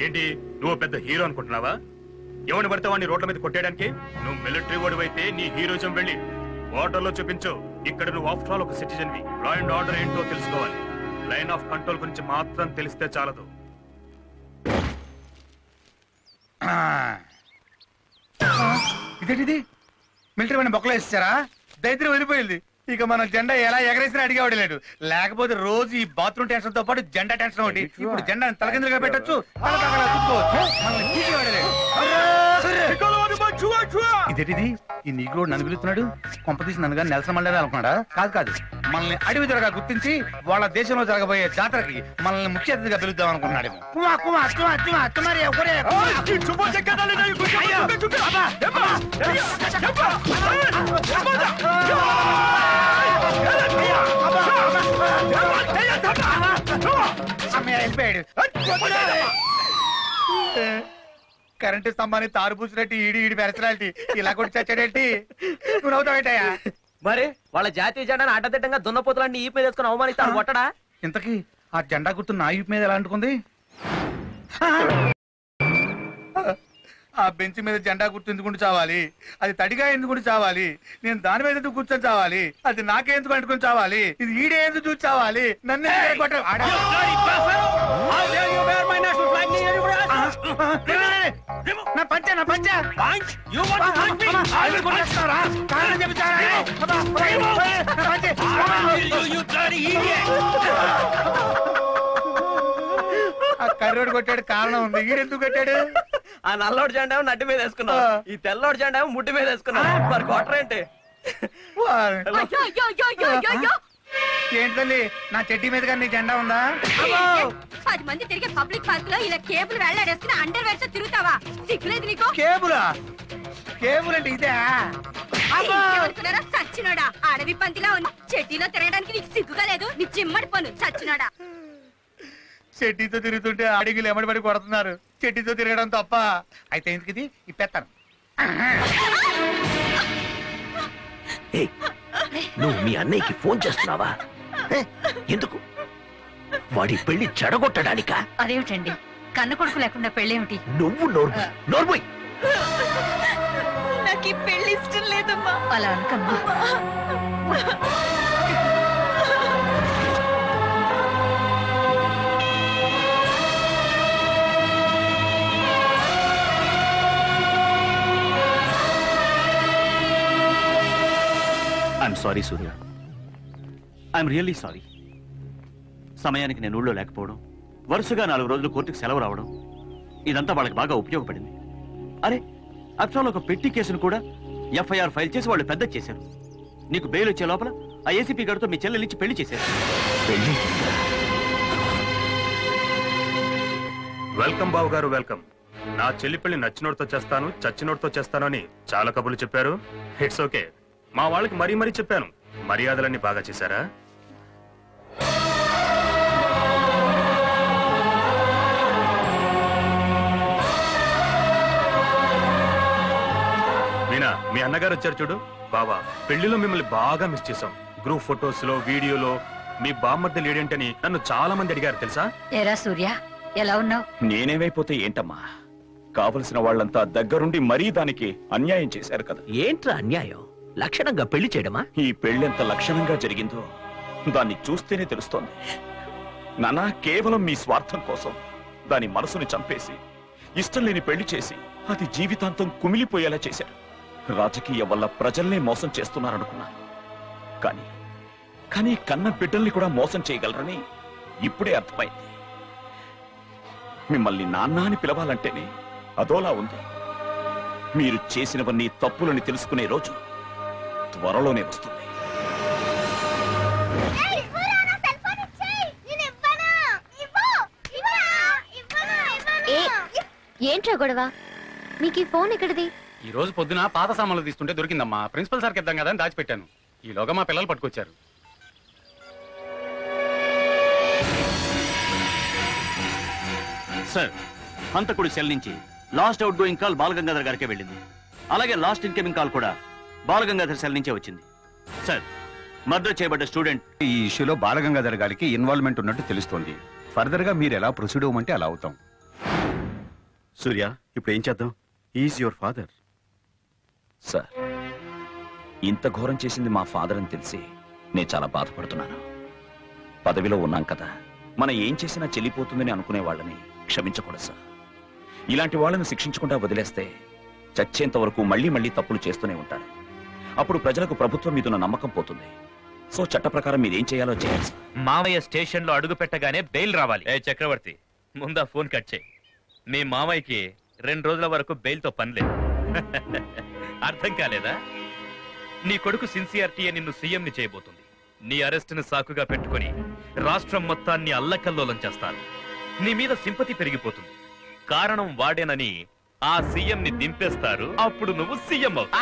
ఏంటి నువ్వు పెద్ద హీరో అనుకుంటున్నావా? ఎవరిని పడితే వాడిని రోడ్ల మీద కొట్టేయడానికి? నువ్వు మిలిటరీ వాడు అయితే నీ హీరోయిజం వెళ్ళి వాటర్లో చూపించు. ఇక్కడ నువ్వు ఆఫ్టర్ ఆల్ ఒక సిటిజన్వి. లా అండ్ ఆర్డర్ ఏంటో తెలుసుకోవాలి. లైన్ ఆఫ్ కంట్రోల్ గురించి మాత్రం తెలిస్తే చాలదు. ఇదేంటిది? మిలిటరీ వాడిని బొక్కలో వేసేసారా? దైత్రం వెళ్ళిపోయింది. ఇక మన జెండా ఎలా ఎగరేసినా అడిగేవాడు లేడు. లేకపోతే రోజు ఈ బాత్రూమ్ టెన్షన్ తో పాటు జెండా టెన్షన్ ఒకటి. ఇప్పుడు జెండా తలకిందులుగా పెట్టచ్చు, ఇదేంటిది? ఈ నీకు నన్ను పిలుస్తున్నాడు. కొంపతీసి నన్ను కానీ నెలసన మండలి అనుకున్నాడా? కాదు కాదు, మనల్ని అడవి జరగా గుర్తించి వాళ్ళ దేశంలో జరగబోయే జాతరకి మనల్ని ముఖ్య అతిథిగా పిలుద్దాం అనుకున్నాడు. కరెంటు స్తంభాన్ని తారు పూసినట్టు ఈడి పెరచలాంటి ఇలా కొట్టి చచ్చాడేంటి? నువ్వు నవ్వుతావేటయ్యా? మరి వాళ్ళ జాతీయ జెండాను అడ్డదిడ్డంగా దున్నపోతులన్నీ ఈ మీద వేసుకుని అవమానిస్తాను కొట్టడా? ఇంతకీ ఆ జెండా గుర్తు నా ఈపు మీద ఎలా అంటుకుంది? ఆ బెంచ్ మీద జెండా గుర్తు ఎందుకు చావాలి? అది తడిగా ఎందుకు చావాలి? నేను దాని మీద ఎందుకు కూర్చొని చావాలి? అది నాకే ఎందుకు అంటుకుని చావాలి? ఇది ఈడే ఎందుకు చూసి చావాలి? నన్ను నా పంచ కర్రోడు కొట్టాడు, కారణం ఉంది. ఈడెందుకు కొట్టాడు? ఆ నల్లోడు జెండా నడ్డి మీద వేసుకున్నావు, ఈ తెల్లోడు జెండా ముడ్డి మీద వేసుకున్నావు. మరి కొట్టరేంటి? ఏంటి తల్లి, నా చెడ్డీ మీద కానీ నీ జెండా ఉందా? 10 మంది తిరిగే పబ్లిక్ పార్క్ లో ఇలా కేబుల్ వెళ్ళాడేసుకుని అండర్ వేర్ తో తిరుగుతావా? సిగ్గులేదు నీకు? కేబులా? కేబుల్ అంటే ఇదే? చచ్చినాడా? అడవి పందిలా ఉంది, చెడ్డీలో తిరగడానికి నీకు సిగ్గుగా లేదు? నీ చిమ్మడి పను చచ్చినాడా? చెడ్డీతో తిరుగుతుంటే అడిగిలు ఎమ్మడిపడి కొడుతున్నారు. చెడ్డీతో తిరగడం తప్ప. అయితే ఎందుకు ఇది ఇప్పేస్తాను. నువ్వు మీ అన్నయ్యకి ఫోన్ చేస్తున్నావా? ఎందుకు? వాడి పెళ్లి చెడగొట్టడానికా? అదేమిటండి, కన్న కొడుకు లేకుండా పెళ్ళేమిటి? నువ్వు నోర్మోయ్. నాకు ఈ పెళ్లి ఇష్టం లేదమ్మా. అలా అనకమ్మా. I'm sorry Surya, I'm really sorry. సమయానికి నేను ఊళ్ళో లేకపోవడం, వరుసగా 4 రోజులు కోర్టుకు సెలవు రావడం, ఇదంతా వాళ్ళకి బాగా ఉపయోగపడింది. అరే, అక్షరాలు ఒక పెట్టి కేసును కూడా ఎఫ్ఐఆర్ ఫైల్ చేసి వాళ్ళు పెద్ద చేశారు. నీకు బెయిల్ వచ్చే లోపల ఆ ఏసీపీ గారితో మీ చెల్లెలిచ్చి పెళ్లి చేశారు. వెల్కమ్ బాబు గారు, వెల్కమ్. నా చెల్లి పెళ్లి నచ్చినోడితో చేస్తాను, చచ్చినోడితో చేస్తాను అని చాలా కబుర్లు చెప్పారు. It's okay. మా వాళ్ళకి మరీ చెప్పాను. మర్యాదలన్నీ బాగా చేశారా? మీనా, మీ అన్నగారు వచ్చారు చూడు. బాబా, పెళ్లిలో మిమ్మల్ని బాగా మిస్ చేశాం. గ్రూప్ ఫొటోస్ లో, వీడియోలో మీ బామ్మర్ది లేడేంటని నన్ను చాలా మంది అడిగారు తెలుసా? ఏరా సూర్య, ఎలా ఉన్నావు? నేనేమైపోతే ఏంటమ్మా, కావలసిన వాళ్ళంతా దగ్గరుండి మరీ దానికి అన్యాయం చేశారు కదా. ఏంట్రా అన్యాయం? లక్షణంగా పెళ్లి చేయడమా? ఈ పెళ్లెంత లక్షణంగా జరిగిందో దాన్ని చూస్తేనే తెలుస్తోంది. నానా, కేవలం మీ స్వార్థం కోసం దాని మనసుని చంపేసి ఇష్టం లేని పెళ్లి చేసి అది జీవితాంతం కుమిలిపోయేలా చేశారు. రాజకీయం వల్ల ప్రజల్నే మోసం చేస్తున్నారనుకున్నాను. కానీ కన్న బిడ్డల్ని కూడా మోసం చేయగలరని ఇప్పుడే అర్థమైంది. మిమ్మల్ని నాన్న అని పిలవాలంటేనే అదోలా ఉంది. మీరు చేసినవన్నీ తప్పులని తెలుసుకునే రోజు త్వరలోనే వస్తుంది. ఏంట్రా గొడవ? మీకు ఈ ఫోన్ ఎక్కడిది? ఈ రోజు పొద్దున పాత సామాన్లు తీస్తుంటే దొరికిందమ్మా. ప్రిన్సిపల్ సార్కి ఇద్దాం కదా అని దాచిపెట్టాను. ఈలోగా మా పిల్లలు పట్టుకొచ్చారు. సార్, హంతకుడి సెల్ నుంచి last outgoing call Balagangadhar గారికే వెళ్ళింది. అలాగే లాస్ట్ ఇన్కమింగ్ కాల్ కూడా బాలగంగాధర్ సెల్ నుంచే వచ్చింది. సార్, మర్డర్ చేయబడ్డ స్టూడెంట్ ఈ ఇష్యూలో బాలగంగాధర్ గారికి ఇన్వాల్వ్మెంట్ ఉన్నట్టు తెలుస్తోంది. ఫర్దర్ గా మీరు ఎలా ప్రొసీడ్ అవ్వమంటే అలా అవుతాం. సూర్య, ఇప్పుడు ఏం చేద్దాం? Is your father. సార్, ఇంత ఘోరం చేసింది మా ఫాదర్ అని తెలిసి నేను చాలా బాధపడుతున్నాను. పదవిలో ఉన్నాం కదా, మనం ఏం చేసినా చెల్లిపోతుందని అనుకునే వాళ్ళని క్షమించకూడదు సార్. ఇలాంటి వాళ్ళని శిక్షించకుండా వదిలేస్తే చచ్చేంత వరకు మళ్ళీ మళ్ళీ తప్పులు చేస్తూనే ఉంటారు. అప్పుడు ప్రజలకు ప్రభుత్వం మీదున్న నమ్మకం పోతుంది. సో చట్ట ప్రకారం మీరేం చేయాలో చేయాలి సార్. మామయ్య స్టేషన్ లో అడుగు పెట్టగానే బెయిల్ రావాలి. ఏ చక్రవర్తి, ముందా ఫోన్ కట్ చేయి. మీ మామయ్యకి 2 రోజుల వరకు బెయిల్ తో పనిలేదు. అర్థం కాలేదా? నీ కొడుకు సిన్సియారిటీయే నిన్ను సీఎంని చేయబోతుంది. నీ అరెస్టును సాకుగా పెట్టుకుని రాష్ట్రం మొత్తాన్ని అల్లకల్లోలం చేస్తారు. నీ మీద సింపతి పెరిగిపోతుంది. కారణం వాడేనని ఆ సీఎం ని దింపేస్తారు. అప్పుడు నువ్వు సీఎం అవుతావు.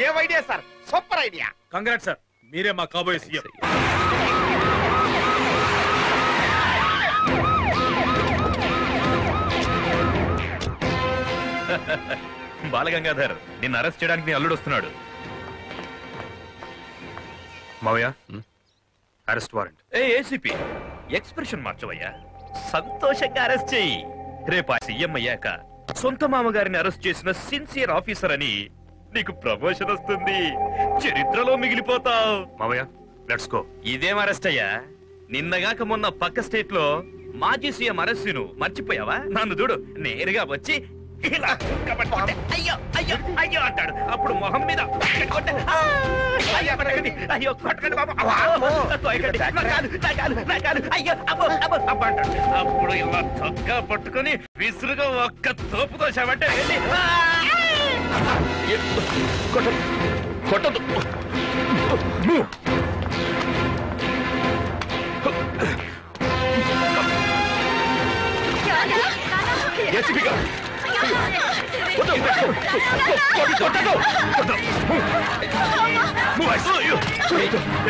ఏం idea sir, super idea. Congrats sir, మీరే మా కాబోయే సీఎం. బాలగంగాధర్, నిన్ను అరెస్ట్ చేయడానికి నీ అల్లుడు వస్తున్నాడు. మావయ్య, అరెస్ట్ వారెంట్. ఏసీపీ, ఎక్స్ప్రెషన్ మార్చవయ్యా. సంతోషంగా అరెస్ట్ చెయ్యి. రేపు సీఎం అయ్యాక సొంత మామగారిని అరెస్ట్ చేసిన సిన్సియర్ ఆఫీసర్ అని నీకు ప్రమోషన్ వస్తుంది. చరిత్రలో మిగిలిపోతావు. మావయ్య, లెట్స్ గో. ఇదేం అరెస్ట్ అయ్యా? నిన్నగాక మొన్న పక్క స్టేట్ లో మాజీ సీఎం అరెస్టును మర్చిపోయావా? నన్ను చూడు, నేరుగా వచ్చి ఇలా చుక్కబట్టుకుంటే అయ్యో అయ్యో అయ్యో అంటాడు. అప్పుడు మొహం మీద కొట్టండి. అయ్యో కొట్టకండి, అయ్యో కొట్టకండి బాబు, కొట్టకండి, నా కాలు, నా కాలు, నా కాలు, అయ్యో అబ్బో అబ్బో అబ్బో అంటాడు. అప్పుడు ఇలా చొక్కా పట్టుకుని విసురుగా ఒక్క తోపుతో చావంటే వెళ్ళి కొట్టదు.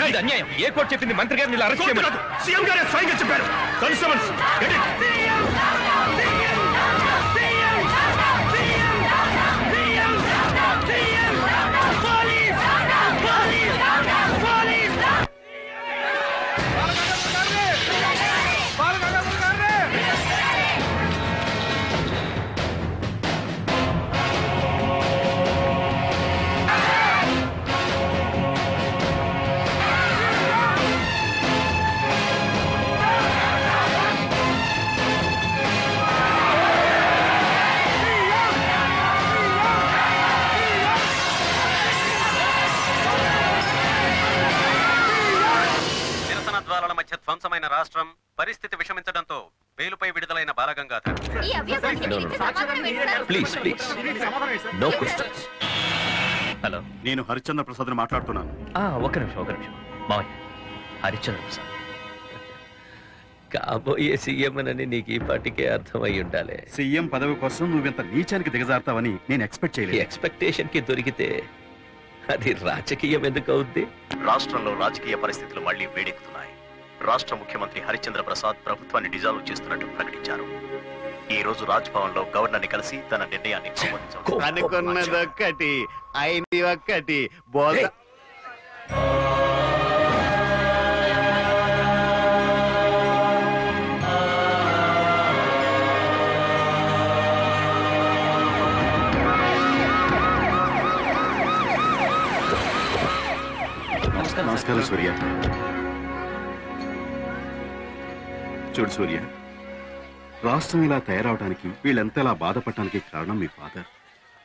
ఇది అన్యాయం. ఏ కోర్టు చెప్పింది మంత్రి గారిని ఇలా అరెస్ట్ చేయమని? సీఎం గారే స్వయంగా చెప్పారు. ధ్వంసమైన రాష్ట్రం, పరిస్థితి విషమించడంతో బెయిలుపై విడుదలైన Balagangadhar. Please please, no questions. Hello, నేను హరిశ్చంద్ర ప్రసాద్ మాట్లాడుతున్నాను. ఒక్క నిమిషం. మావయ్య, హరిశ్చంద్ర ప్రసాద్ కాబోయే సీఎం అని నీకు ఈ పాటికే అర్థమై ఉండాలి. సీఎం పదవి కోసం నువ్వింత నీచానికి దిగజారుతావని నేను ఎక్స్పెక్ట్ చేయలేదు. ఎక్స్పెక్టేషన్ కి దొరికితే అది రాజకీయం ఎందుకు అవుద్ది? రాష్ట్రంలో రాజకీయ పరిస్థితులు మళ్లీ వేడెక్కుతున్నాయి. రాష్ట్ర ముఖ్యమంత్రి హరిశ్చంద్ర ప్రసాద్ ప్రభుత్వాన్ని డిజాల్వ్ చేస్తున్నట్టు ప్రకటించారు. ఈ రోజు రాజ్ భవన్ లో గవర్నర్ ని కలిసి తన నిర్ణయాన్ని అనుకున్నదొక్కటి అయింది ఒక్కటి నమస్కారం సూర్య. చూడు సూర్య, రాష్ట్రం ఇలా తయారవడానికి, వీళ్ళెంతలా బాధపడటానికి కారణం మీ ఫాదర్.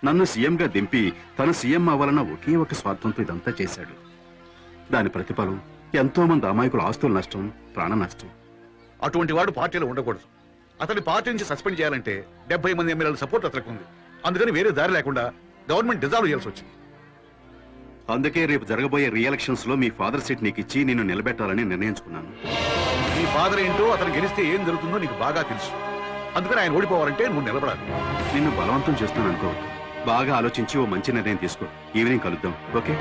నన్ను సీఎంగా దింపి తన సీఎం అవ్వాలన్న ఒకే ఒక స్వార్థంతో ఇదంతా చేశాడు. దాని ప్రతిఫలం ఎంతో మంది అమాయకుల ఆస్తుల నష్టం, ప్రాణ నష్టం. అటువంటి వాడు పార్టీలో ఉండకూడదు. అతని పార్టీ నుంచి సస్పెండ్ చేయాలంటే 70 మంది ఎమ్మెల్యేల సపోర్ట్ అతనికి ఉంది. అందుకని వేరే దారి లేకుండా గవర్నమెంట్ డిజాల్వ్ చేయాల్సి వచ్చింది. అందుకే రేపు జరగబోయే రీఎలక్షన్స్ లో మీ ఫాదర్ సీట్ నీకు ఇచ్చి నిన్ను నిలబెట్టాలని నిర్ణయించుకున్నాను. నీ ఫాదర్ ఏంటో, అతను గెలిస్తే ఏం జరుగుతుందో నీకు బాగా తెలుసు. అందుకని ఆయన ఓడిపోవాలంటే నువ్వు నిలబడాలి. నిన్ను బలవంతం చేస్తున్నాను అనుకో. బాగా ఆలోచించి ఓ మంచి నిర్ణయం తీసుకో. ఈవినింగ్ కలుద్దాం, ఓకే?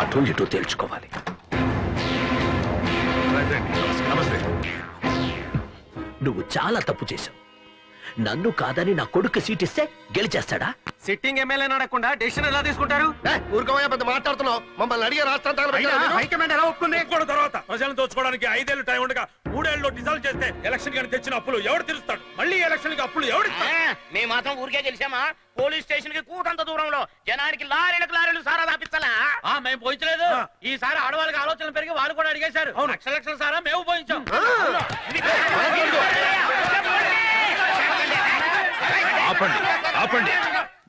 అటు ఇటు తేల్చుకోవాలి. నువ్వు చాలా తప్పు చేశావు. నన్ను కాదని నా కొడుకు సీట్ ఇస్తే గెలిచేస్తాడా? సిట్టింగ్ ఎమ్మెల్యే అడగకుండా డెసిషన్ ఎలా తీసుకుంటారు? ఊరుకోవా పెద్ద మాట్లాడుతున్నావు. మమ్మల్ని అడిగే రాష్ట్రాంతాలు హైకమాండ్ ఎలా ఒప్పుకుంది? తర్వాత ప్రజలను దోచుకోవడానికి 5 ఏళ్ళు టైం ఉండగా 3 ఏళ్ళు డిజాల్వ్ చేస్తే ఎలక్షన్ కానీ తెచ్చిన అప్పులు ఎవరు తీరుస్తాడు? మళ్ళీ ఎలక్షన్ కి అప్పులు ఎవరు? మేము మాత్రం ఊరికే గెలిచామా? పోలీస్ స్టేషన్ కి కూతంత దూరంలో జనానికి లారీలు సారా దాపిస్తలా? మేము పోయించలేదు. ఈసారి ఆడవాళ్ళకి ఆలోచన పెరిగి వాళ్ళు కూడా అడిగేశారు. లక్షల సారా మేము పోయించాం. ఆపండి ఆపండి.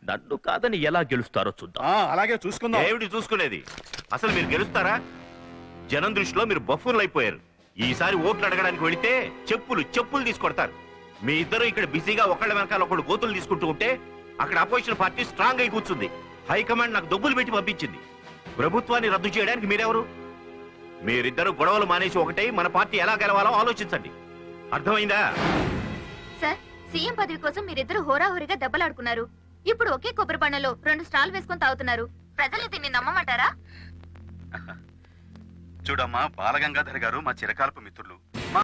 నన్ను కాదని ఎలా గెలుస్తారో చూద్దాం. అలాగే చూసుకుందాం. ఏమిటి చూసుకునేది? అసలు మీరు గెలుస్తారా? జనం దృష్టిలో మీరు బఫూన్లు అయిపోయారు. ఈసారి ఓట్లు అడగడానికి వెళితే చెప్పులు తీసుకొడతారు. మీ ఇద్దరు ఇక్కడ బిజీగా ఒకళ్ళ వెనకాల ఒకళ్ళు గోతులు తీసుకుంటూ ఉంటే అక్కడ అపోజిషన్ పార్టీ స్ట్రాంగ్ అయి కూర్చుంది. హైకమాండ్ నాకు డబ్బులు పెట్టి పంపించింది. ప్రభుత్వాన్ని రద్దు చేయడానికి మీరెవరు? మీరిద్దరు గొడవలు మానేసి ఒకటై మన పార్టీ ఎలా గెలవాలో ఆలోచించండి. అర్థమైందా? సార్, సీఎం పదవి కోసం మీరిద్దరు హోరాహోరీగా దెబ్బలాడుకున్నారు. ఇప్పుడు ఒకే కొబ్బరి బండలో 2 స్టాల్ వేసుకొని తాగుతున్నారు. ప్రజలు దీన్ని నమ్మమంటారా? చూడమ్మా, బాలగంగాధర్ గారు మా చిరకాలపు మిత్రులు.